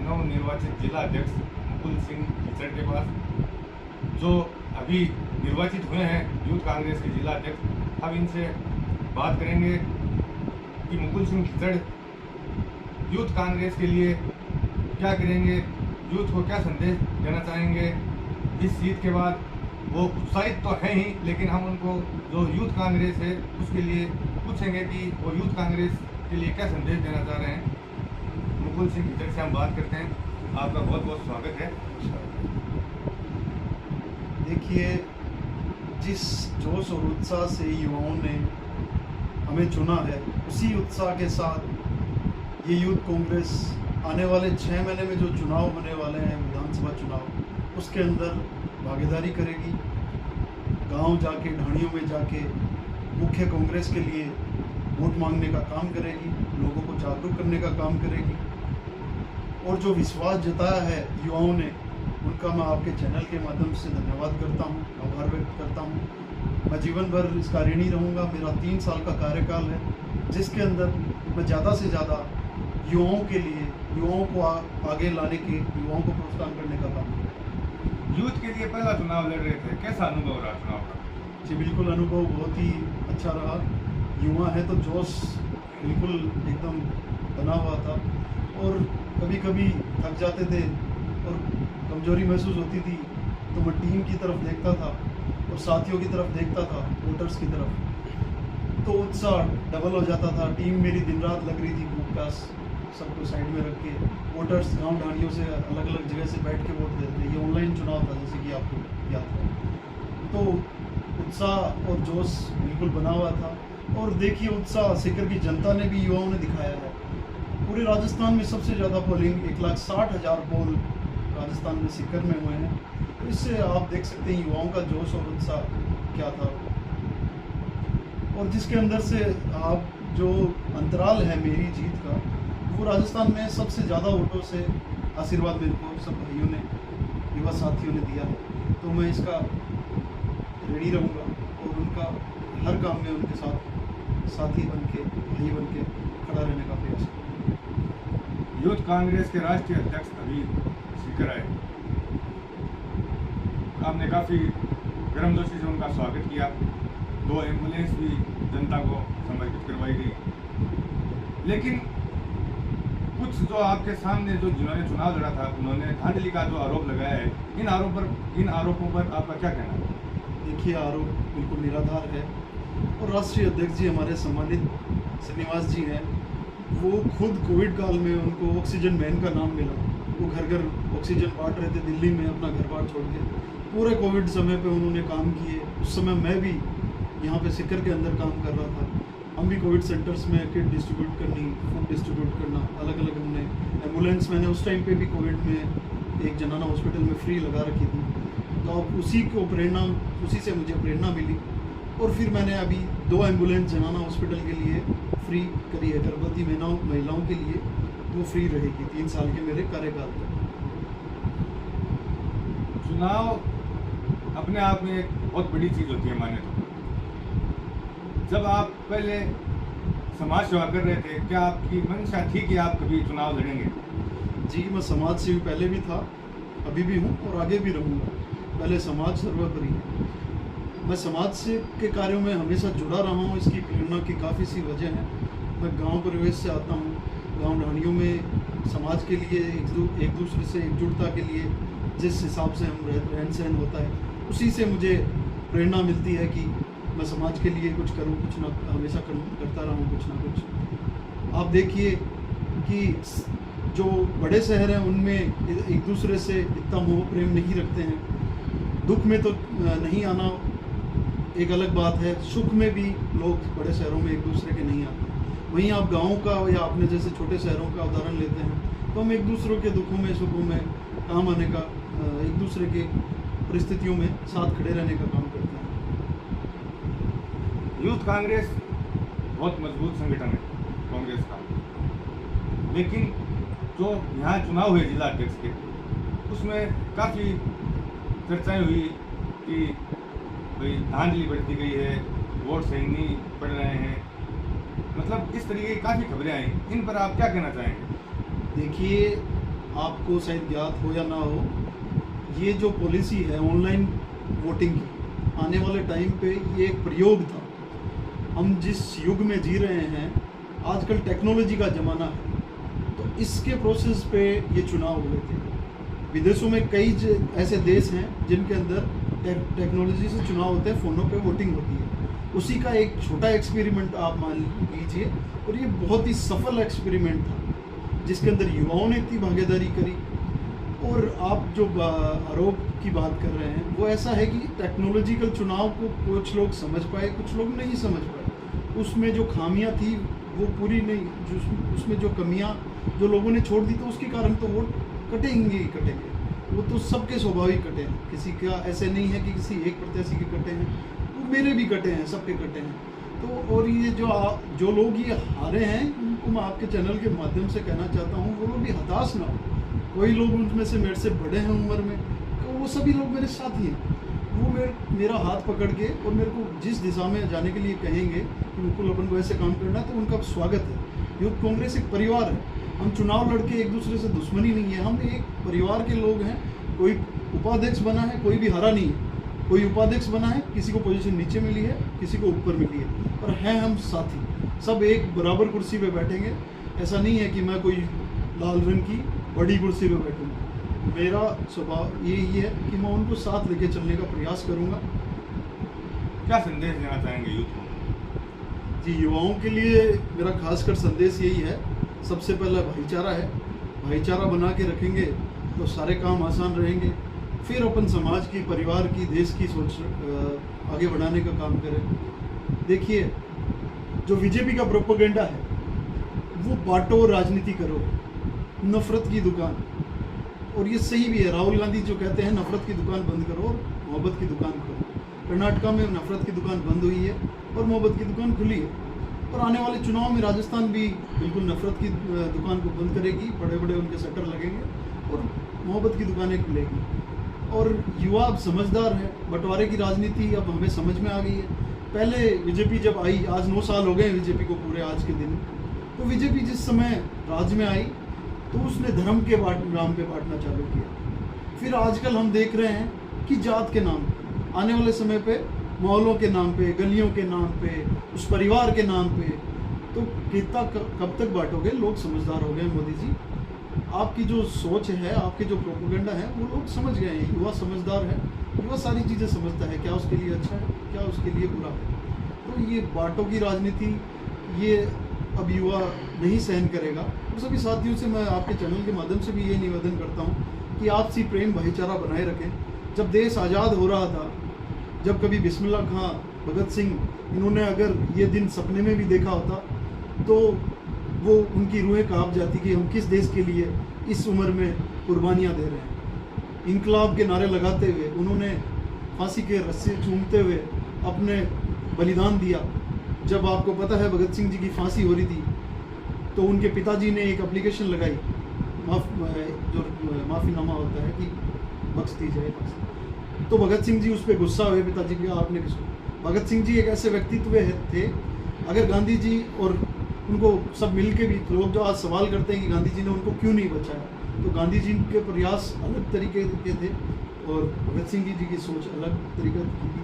नवनिर्वाचित जिला अध्यक्ष मुकुल सिंह खिचड़ के पास, जो अभी निर्वाचित हुए हैं यूथ कांग्रेस के जिला अध्यक्ष। अब इनसे बात करेंगे कि मुकुल सिंह खिचड़ यूथ कांग्रेस के लिए क्या करेंगे, यूथ को क्या संदेश देना चाहेंगे। इस जीत के बाद वो उत्साहित तो हैं ही, लेकिन हम उनको जो यूथ कांग्रेस है उसके लिए पूछेंगे कि वो यूथ कांग्रेस के लिए क्या संदेश देना चाह रहे हैं। मुकुल सिंह खिचड़ से हम बात करते हैं। आपका बहुत बहुत स्वागत है। देखिए, जिस जोश और उत्साह से युवाओं ने हमें चुना है, उसी उत्साह के साथ ये यूथ कांग्रेस आने वाले 6 महीने में जो चुनाव होने वाले हैं, विधानसभा चुनाव, उसके अंदर भागीदारी करेगी। गांव जाके, ढाणियों में जाके मुख्य कांग्रेस के लिए वोट मांगने का काम करेगी, लोगों को जागरूक करने का काम करेगी। और जो विश्वास जताया है युवाओं ने, उनका मैं आपके चैनल के माध्यम से धन्यवाद करता हूं, आभार व्यक्त करता हूं। मैं जीवन भर इसका ऋणी रहूँगा। मेरा 3 साल का कार्यकाल है, जिसके अंदर मैं ज़्यादा से ज़्यादा युवाओं के लिए, युवाओं को आगे लाने के, युवाओं को प्रोत्साहन करने का काम करूँगा। यूथ के लिए पहला चुनाव लड़ रहे थे, कैसा अनुभव रहा चुनाव का? जी बिल्कुल, अनुभव बहुत ही अच्छा रहा। युवा है तो जोश बिल्कुल एकदम बना हुआ था, और कभी कभी थक जाते थे और कमजोरी महसूस होती थी, तो मैं टीम की तरफ देखता था और साथियों की तरफ देखता था, वोटर्स की तरफ, तो उत्साह डबल हो जाता था। टीम मेरी दिन रात लग रही थी, ग्रुप क्लास सबको साइड में रख के, वोटर्स गांव ढाणियों से अलग अलग जगह से बैठ के वोट देते थे। ये ऑनलाइन चुनाव था, जैसे कि आपको याद है। तो उत्साह और जोश बिल्कुल बना हुआ था। और देखिए, उत्साह सीकर की जनता ने भी, युवाओं ने दिखाया है। पूरे राजस्थान में सबसे ज़्यादा पोलिंग 1,60,000 पोल राजस्थान में सीकर में हुए हैं। तो इससे आप देख सकते हैं युवाओं का जोश और उत्साह क्या था। और जिसके अंदर से आप जो अंतराल है मेरी जीत का, वो राजस्थान में सबसे ज़्यादा वोटों से आशीर्वाद मेरे को सब भाइयों ने, युवा साथियों ने दिया है। तो मैं इसका रेडी रहूँगा और उनका हर काम में उनके साथ साथी बन के, भाई बन के खड़ा रहने का प्रयास करूँगा। यूथ कांग्रेस के राष्ट्रीय अध्यक्ष अभी सीकर आए, आपने काफ़ी गर्मजोशी से उनका स्वागत किया। 2 एम्बुलेंस भी जनता को समर्पित करवाई गई। लेकिन कुछ जो आपके सामने जो जिन्होंने चुनाव लड़ा था, उन्होंने धांधली का जो आरोप लगाया है, इन आरोपों पर आपका क्या कहना है? देखिए, आरोप बिल्कुल निराधार है। और राष्ट्रीय अध्यक्ष जी हमारे सम्मानित श्रीनिवास जी हैं, वो खुद कोविड काल में उनको ऑक्सीजन मैन का नाम मिला। वो घर घर ऑक्सीजन बांट रहे थे दिल्ली में, अपना घर बार छोड़ के। पूरे कोविड समय पे उन्होंने काम किए। उस समय मैं भी यहाँ पे सीकर के अंदर काम कर रहा था। हम भी कोविड सेंटर्स में किट डिस्ट्रीब्यूट करनी, फूड डिस्ट्रीब्यूट करना, अलग अलग हमने एम्बुलेंस, मैंने उस टाइम पे भी कोविड में एक जनाना हॉस्पिटल में फ्री लगा रखी थी। तो अब उसी से मुझे प्रेरणा मिली। और फिर मैंने अभी 2 एम्बुलेंस जनाना हॉस्पिटल के लिए फ्री करी है, गर्भवती महिलाओं के लिए। वो फ्री रहेगी 3 साल के मेरे कार्यकाल तक। चुनाव अपने आप में एक बहुत बड़ी चीज़ होती है माने तो। जब आप पहले समाज सेवा कर रहे थे, क्या आपकी मंशा थी कि आप कभी चुनाव लड़ेंगे? जी, मैं समाज सेवी पहले भी था, अभी भी हूँ और आगे भी रहूँगा। पहले समाज सर्वोपरि है। मैं समाज से के कार्यों में हमेशा जुड़ा रहा हूँ। इसकी प्रेरणा की काफ़ी सी वजह है। मैं गांव परिवेश से आता हूँ। गांव ढाणियों में समाज के लिए एक दूसरे से एकजुटता के लिए जिस हिसाब से हम रहन सहन होता है, उसी से मुझे प्रेरणा मिलती है कि मैं समाज के लिए कुछ करूँ, कुछ ना हमेशा करता रहूँ कुछ ना कुछ। आप देखिए कि जो बड़े शहर हैं उनमें एक दूसरे से इतना मोह प्रेम नहीं रखते हैं। दुख में तो नहीं आना एक अलग बात है, सुख में भी लोग बड़े शहरों में एक दूसरे के नहीं आते। वहीं आप गाँव का या अपने जैसे छोटे शहरों का उदाहरण लेते हैं, तो हम एक दूसरों के दुखों में, सुखों में काम आने का, एक दूसरे के परिस्थितियों में साथ खड़े रहने का काम करते हैं। यूथ कांग्रेस बहुत मजबूत संगठन है कांग्रेस का, लेकिन जो यहाँ चुनाव हुए जिला अध्यक्ष के, उसमें काफ़ी चर्चाएं हुई कि भाई धांधली बढ़ती गई है, वोट सही नहीं पड़ रहे हैं, मतलब इस तरीके की काफ़ी खबरें आई। इन पर आप क्या कहना चाहेंगे? देखिए, आपको शायद ज्ञात हो या ना हो, ये जो पॉलिसी है ऑनलाइन वोटिंग की, आने वाले टाइम पे ये एक प्रयोग था। हम जिस युग में जी रहे हैं आजकल टेक्नोलॉजी का ज़माना है, तो इसके प्रोसेस पे ये चुनाव हुए थे। विदेशों में कई ऐसे देश हैं जिनके अंदर टेक्नोलॉजी से चुनाव होते हैं, फ़ोनों पे वोटिंग होती है। उसी का एक छोटा एक्सपेरिमेंट आप मान लीजिए, और ये बहुत ही सफल एक्सपेरिमेंट था जिसके अंदर युवाओं ने इतनी भागीदारी करी। और आप जो आरोप की बात कर रहे हैं वो ऐसा है कि टेक्नोलॉजिकल चुनाव को कुछ लोग समझ पाए, कुछ लोग नहीं समझ पाए। उसमें जो खामियां थी वो पूरी नहीं, जो उसमें जो कमियां जो लोगों ने छोड़ दी, तो उसके कारण तो वोट कटेंगे ही कटेंगे। वो तो सबके स्वाभाविक कटे हैं, किसी का ऐसे नहीं है कि किसी एक प्रत्याशी के कटे हैं, वो मेरे भी कटे हैं, सबके कटे हैं। तो और ये जो लोग ये हारे हैं, उनको मैं आपके चैनल के माध्यम से कहना चाहता हूँ, वो लोग भी हताश ना हो। कोई लोग उनमें से मेरे से बड़े हैं उम्र में, तो वो सभी लोग मेरे साथी हैं। वो मेरा हाथ पकड़ के और मेरे को जिस दिशा में जाने के लिए कहेंगे कि बिल्कुल अपन को ऐसे काम करना है, तो उनका स्वागत है। यूथ कांग्रेस एक परिवार है, हम चुनाव लड़के एक दूसरे से दुश्मनी नहीं है, हम एक परिवार के लोग हैं। कोई उपाध्यक्ष बना है, कोई भी हारा नहीं है। कोई उपाध्यक्ष बना है, किसी को पोजीशन नीचे मिली है, किसी को ऊपर मिली है, पर हैं हम साथी, सब एक बराबर कुर्सी पे बैठेंगे। ऐसा नहीं है कि मैं कोई लाल रंग की बड़ी कुर्सी पे बैठूंगा। मेरा स्वभाव यही है कि मैं उनको साथ लेके चलने का प्रयास करूंगा। क्या संदेश देना चाहेंगे यूथ को? जी, युवाओं के लिए मेरा खासकर संदेश यही है, सबसे पहला भाईचारा है। भाईचारा बना के रखेंगे तो सारे काम आसान रहेंगे। फिर अपन समाज की, परिवार की, देश की सोच आगे बढ़ाने का काम करें। देखिए, जो बीजेपी का प्रोपेगेंडा है वो बांटो राजनीति करो, नफरत की दुकान, और ये सही भी है। राहुल गांधी जो कहते हैं नफरत की दुकान बंद करो और मोहब्बत की दुकान खोलो। कर्नाटका में नफरत की दुकान बंद हुई है और मोहब्बत की दुकान खुली है। और आने वाले चुनाव में राजस्थान भी बिल्कुल नफरत की दुकान को बंद करेगी, बड़े बड़े उनके शटर लगेंगे और मोहब्बत की दुकानें खुलेगी। और युवा अब समझदार है, बंटवारे की राजनीति अब हमें समझ में आ गई है। पहले बीजेपी जब आई, आज 9 साल हो गए बीजेपी को पूरे आज के दिन, तो बीजेपी जिस समय राज्य में आई तो उसने धर्म के नाम पे बांटना चालू किया। फिर आजकल हम देख रहे हैं कि जात के नाम पे, आने वाले समय पे मोहल्लों के नाम पे, गलियों के नाम पे, उस परिवार के नाम पे, तो कितना कब तक बांटोगे? लोग समझदार हो गए मोदी जी, आपकी जो सोच है, आपके जो प्रोपेगेंडा है वो लोग समझ गए हैं। युवा समझदार है, युवा सारी चीज़ें समझता है, क्या उसके लिए अच्छा है, क्या उसके लिए बुरा है। तो ये बांटों की राजनीति ये अब युवा नहीं सहन करेगा। और सभी साथियों से मैं आपके चैनल के माध्यम से भी ये निवेदन करता हूँ कि आपसी प्रेम भाईचारा बनाए रखें। जब देश आज़ाद हो रहा था, जब कभी बिस्मिल्लाह खां, भगत सिंह, इन्होंने अगर ये दिन सपने में भी देखा होता तो वो उनकी रूहें कांप जाती कि हम किस देश के लिए इस उम्र में कुर्बानियाँ दे रहे हैं। इनकलाब के नारे लगाते हुए उन्होंने फांसी के रस्से चूमते हुए अपने बलिदान दिया। जब आपको पता है भगत सिंह जी की फांसी हो रही थी तो उनके पिताजी ने एक एप्लीकेशन लगाई, जो माफ़ीनामा होता है कि बख्श दी जाए। तो भगत सिंह जी उस पर गुस्सा हुए, पिताजी के आपने किसको। भगत सिंह जी एक ऐसे व्यक्तित्व थे, अगर गांधी जी और उनको सब मिल के भी, लोग जो आज सवाल करते हैं कि गांधी जी ने उनको क्यों नहीं बचाया, तो गांधी जी के प्रयास अलग तरीके के थे और भगत सिंह जी की सोच अलग तरीके की थी।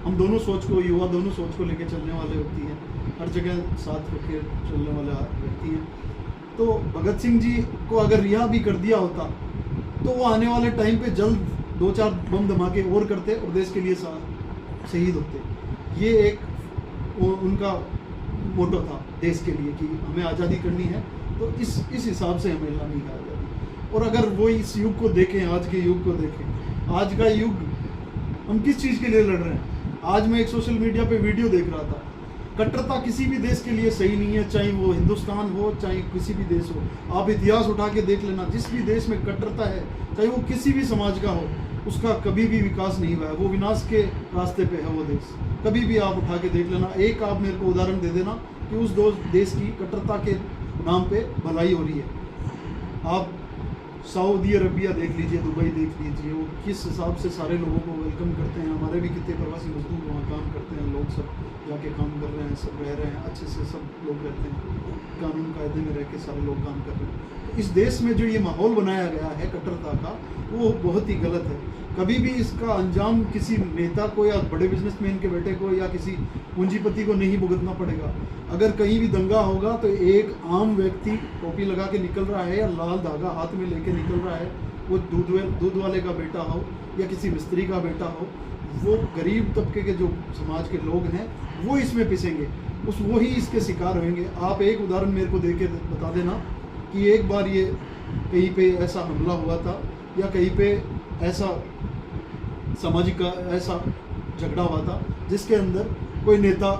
हम दोनों सोच को, युवा दोनों सोच को लेकर चलने वाले व्यक्ति हैं, हर जगह साथ रख के चलने वाले व्यक्ति हैं। तो भगत सिंह जी को अगर रिहा भी कर दिया होता तो वो आने वाले टाइम पे जल्द 2-4 बम धमाके और करते और देश के लिए शहीद होते। ये एक उनका मोटो था देश के लिए कि हमें आज़ादी करनी है, तो इस हिसाब से हमें लानी है आज़ादी। और अगर वो इस युग को देखें, आज के युग को देखें, आज का युग हम किस चीज़ के लिए लड़ रहे हैं। आज मैं एक सोशल मीडिया पे वीडियो देख रहा था, कट्टरता किसी भी देश के लिए सही नहीं है, चाहे वो हिंदुस्तान हो चाहे किसी भी देश हो। आप इतिहास उठा के देख लेना, जिस भी देश में कट्टरता है, चाहे वो किसी भी समाज का हो, उसका कभी भी विकास नहीं हुआ है, वो विनाश के रास्ते पे है वो देश। कभी भी आप उठा के देख लेना, एक आप मेरे को उदाहरण दे देना कि उस देश की कट्टरता के नाम पे भलाई हो रही है। आप सऊदी अरबिया देख लीजिए, दुबई देख लीजिए, वो किस हिसाब से सारे लोगों को वेलकम करते हैं। हमारे भी कितने प्रवासी मजदूर वहाँ काम करते हैं, लोग सब जाके काम कर रहे हैं, सब रह रहे हैं, अच्छे से सब लोग रहते हैं, कानून कायदे में रह के सारे लोग काम कर रहे हैं। इस देश में जो ये माहौल बनाया गया है कट्टरता का, वो बहुत ही गलत है। कभी भी इसका अंजाम किसी नेता को या बड़े बिजनेसमैन के बेटे को या किसी पूंजीपति को नहीं भुगतना पड़ेगा। अगर कहीं भी दंगा होगा तो एक आम व्यक्ति टोपी लगा के निकल रहा है या लाल धागा हाथ में लेके निकल रहा है, वो दूध वाले का बेटा हो या किसी मिस्त्री का बेटा हो, वो गरीब तबके के जो समाज के लोग हैं वो इसमें पिसेंगे, वही इसके शिकार होंगे। आप एक उदाहरण मेरे को दे के बता देना कि एक बार ये कहीं पे ऐसा हमला हुआ था या कहीं पे ऐसा सामाजिक का ऐसा झगड़ा हुआ था जिसके अंदर कोई नेता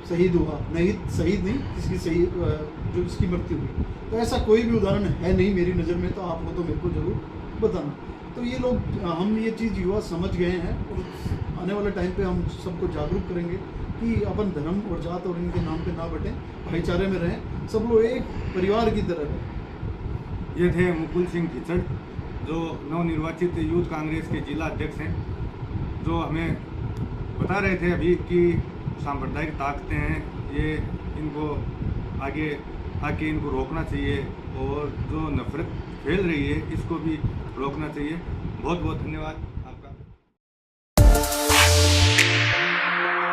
शहीद हुआ, नहीं शहीद नहीं, किसी सही जो इसकी मृत्यु हुई। तो ऐसा कोई भी उदाहरण है नहीं मेरी नज़र में, तो आप हो तो मेरे को जरूर बताना। तो ये लोग, हम ये चीज़ युवा समझ गए हैं और आने वाले टाइम पे हम सबको जागरूक करेंगे कि अपन धर्म और जात और इनके नाम पे ना बटें, भाईचारे में रहें, सब लोग एक परिवार की तरह रहें। ये थे मुकुल सिंह खिचड़, जो नवनिर्वाचित यूथ कांग्रेस के जिला अध्यक्ष हैं, जो हमें बता रहे थे अभी कि सांप्रदायिक ताकतें हैं, ये इनको आगे आके इनको रोकना चाहिए और जो नफरत फैल रही है इसको भी रोकना चाहिए। बहुत बहुत धन्यवाद।